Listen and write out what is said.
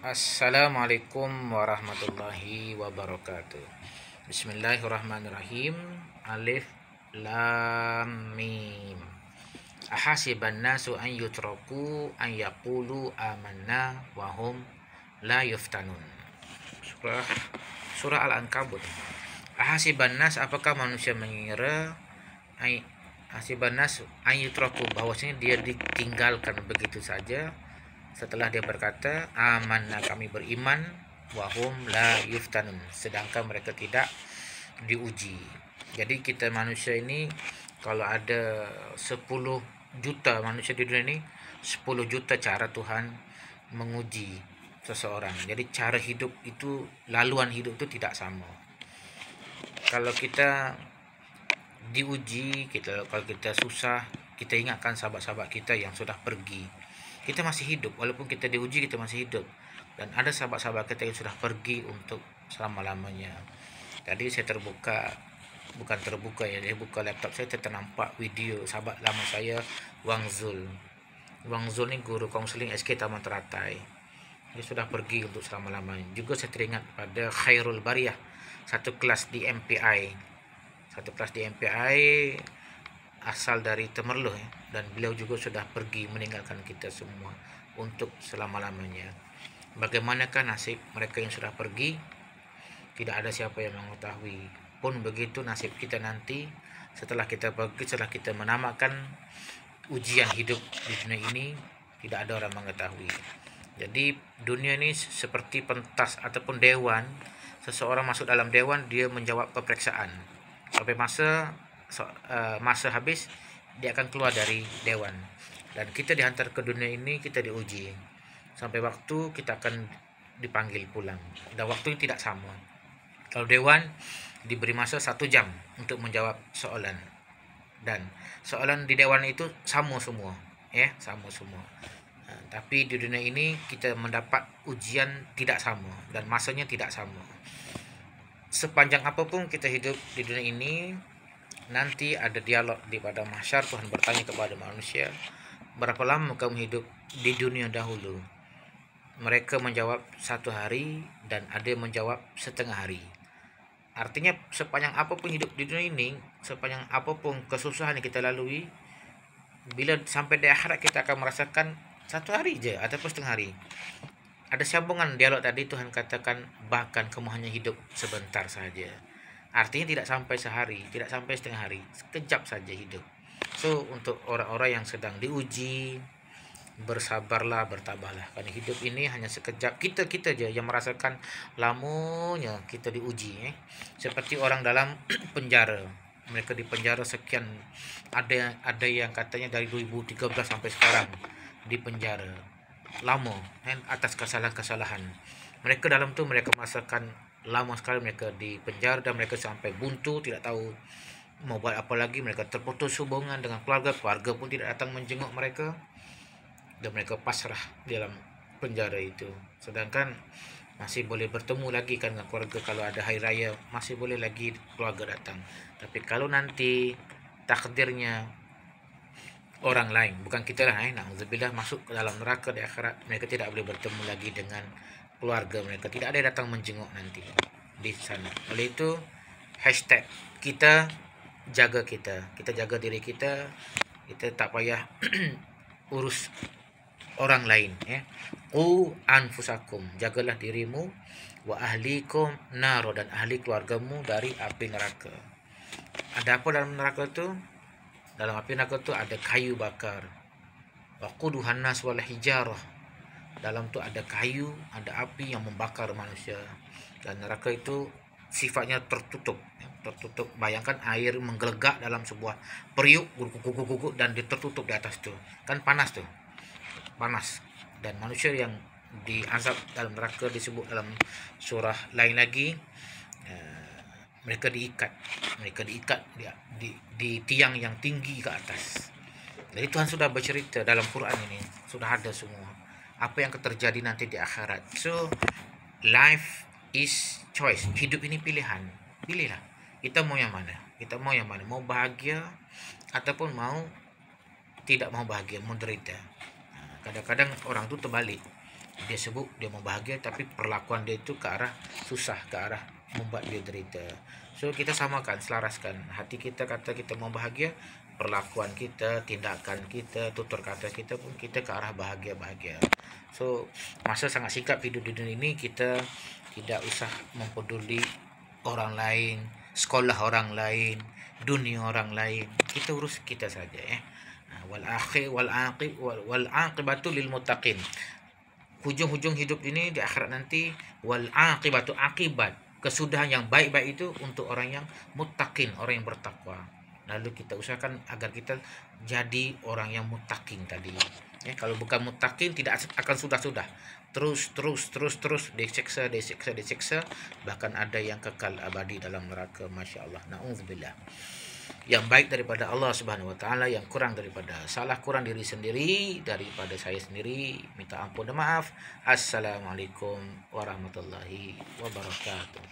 Assalamualaikum warahmatullahi wabarakatuh. Bismillahirrahmanirrahim. Alif lam mim. Ahasiban nasu an yutraku an yaqulu amanna wa hum la yuftanun. Surah Al-Ankabut. Ahasiban nas, apakah manusia mengira ahasiban nas an yutraku, bahwasanya dia ditinggalkan begitu saja setelah dia berkata amanna, kami beriman, wahum la yuftanun, sedangkan mereka tidak diuji. Jadi kita manusia ini, kalau ada 10 juta manusia di dunia ini, 10 juta cara Tuhan menguji seseorang. Jadi cara hidup itu, laluan hidup itu tidak sama. Kalau kita diuji, kalau kita susah, kita ingatkan sahabat-sahabat kita yang sudah pergi. Kita masih hidup, walaupun kita diuji kita masih hidup. Dan ada sahabat-sahabat kita yang sudah pergi untuk selama-lamanya. Tadi saya buka laptop saya, ternampak video sahabat lama saya, Wang Zul. Wang Zul ni guru kaunseling SK Taman Teratai. Dia sudah pergi untuk selama-lamanya. Juga saya teringat pada Khairul Bariyah, satu kelas di MPI. Asal dari Temerloh, dan beliau juga sudah pergi meninggalkan kita semua untuk selama-lamanya. Bagaimanakah nasib mereka yang sudah pergi? Tidak ada siapa yang mengetahui. Pun begitu nasib kita nanti setelah kita pergi, setelah kita menamakan ujian hidup di dunia ini, tidak ada orang mengetahui. Jadi dunia ini seperti pentas ataupun dewan. Seseorang masuk dalam dewan, dia menjawab peperiksaan. Sampai masa habis, dia akan keluar dari dewan, dan kita dihantar ke dunia ini, kita diuji sampai waktu kita akan dipanggil pulang, dan waktu tidak sama. Kalau dewan diberi masa 1 jam untuk menjawab soalan, dan soalan di dewan itu sama semua, sama semua. Tapi di dunia ini kita mendapat ujian tidak sama, dan masanya tidak sama. Sepanjang apapun kita hidup di dunia ini, nanti ada dialog di pada mahsyar. Tuhan bertanya kepada manusia, berapa lama kamu hidup di dunia dahulu? Mereka menjawab 1 hari, dan ada yang menjawab setengah hari. Artinya sepanjang apapun hidup di dunia ini, sepanjang apapun kesusahan yang kita lalui, bila sampai di akhirat kita akan merasakan 1 hari je ataupun setengah hari. Ada sambungan dialog tadi. Tuhan katakan bahkan kamu hanya hidup sebentar saja. Artinya tidak sampai sehari, tidak sampai setengah hari, sekejap saja hidup. So untuk orang-orang yang sedang diuji, bersabarlah, bertabahlah, karena hidup ini hanya sekejap. Kita aja yang merasakan lamanya kita diuji. Seperti orang dalam penjara, mereka di penjara sekian, ada yang katanya dari 2013 sampai sekarang di penjara, lama atas kesalahan-kesalahan mereka. Dalam tu mereka merasakan lama sekali mereka di penjara, dan mereka sampai buntu, tidak tahu mau buat apa lagi. Mereka terputus hubungan dengan keluarga pun tidak datang menjenguk mereka, dan mereka pasrah di dalam penjara itu. Sedangkan masih boleh bertemu lagi kan dengan keluarga, kalau ada hari raya masih boleh lagi keluarga datang. Tapi kalau nanti takdirnya orang lain, bukan kita lah, na'udzubillah, masuk ke dalam neraka di akhirat, mereka tidak boleh bertemu lagi dengan keluarga mereka, tidak ada yang datang menjenguk nanti di sana. Oleh itu hashtag kita jaga diri kita tak payah urus orang lain. Qu anfusakum, jagalah dirimu, wa ahlikum naro, dan ahli keluargamu dari api neraka. Ada apa dalam neraka itu? Dalam api neraka itu ada kayu bakar. Wa quduhan nas wal hijarah, dalam tu ada kayu, ada api yang membakar manusia. Dan neraka itu sifatnya tertutup. Bayangkan air menggelegak dalam sebuah periuk, guguk, dan dia tertutup di atas tu. Kan panas. Dan manusia yang diazab dalam neraka disebut dalam surah lain lagi, mereka diikat di tiang yang tinggi ke atas. Jadi Tuhan sudah bercerita dalam Quran ini, sudah ada semua apa yang akan terjadi nanti di akhirat. So life is choice. Hidup ini pilihan. Pilihlah, kita mau yang mana. Mau bahagia ataupun mau tidak mau bahagia, menderita. Kadang-kadang orang itu terbalik. Dia sebut dia mau bahagia, tapi perlakuan dia itu ke arah susah, ke arah membuat dia derita. So kita samakan, selaraskan. Hati kita kata kita mau bahagia, perlakuan kita, tindakan kita, tutur kata kita pun kita ke arah bahagia-bahagia. So masa sangat singkat hidup di dunia ini, kita tidak usah mempeduli orang lain, sekolah orang lain, dunia orang lain. Kita urus kita saja ya. Wal aqibatu lil muttaqin. Hujung-hujung hidup ini di akhirat nanti, wal aqibatu, akibat kesudahan yang baik-baik itu untuk orang yang muttaqin, orang yang bertakwa. Lalu kita usahakan agar kita jadi orang yang muttaqin tadi. Ya, kalau bukan muttaqin tidak akan sudah-sudah. Terus disiksa, bahkan ada yang kekal abadi dalam neraka. Masya Allah. Na'udzubillah. Yang baik daripada Allah Subhanahu wa taala, yang kurang daripada salah, kurang diri sendiri, daripada saya sendiri, minta ampun dan maaf. Assalamualaikum warahmatullahi wabarakatuh.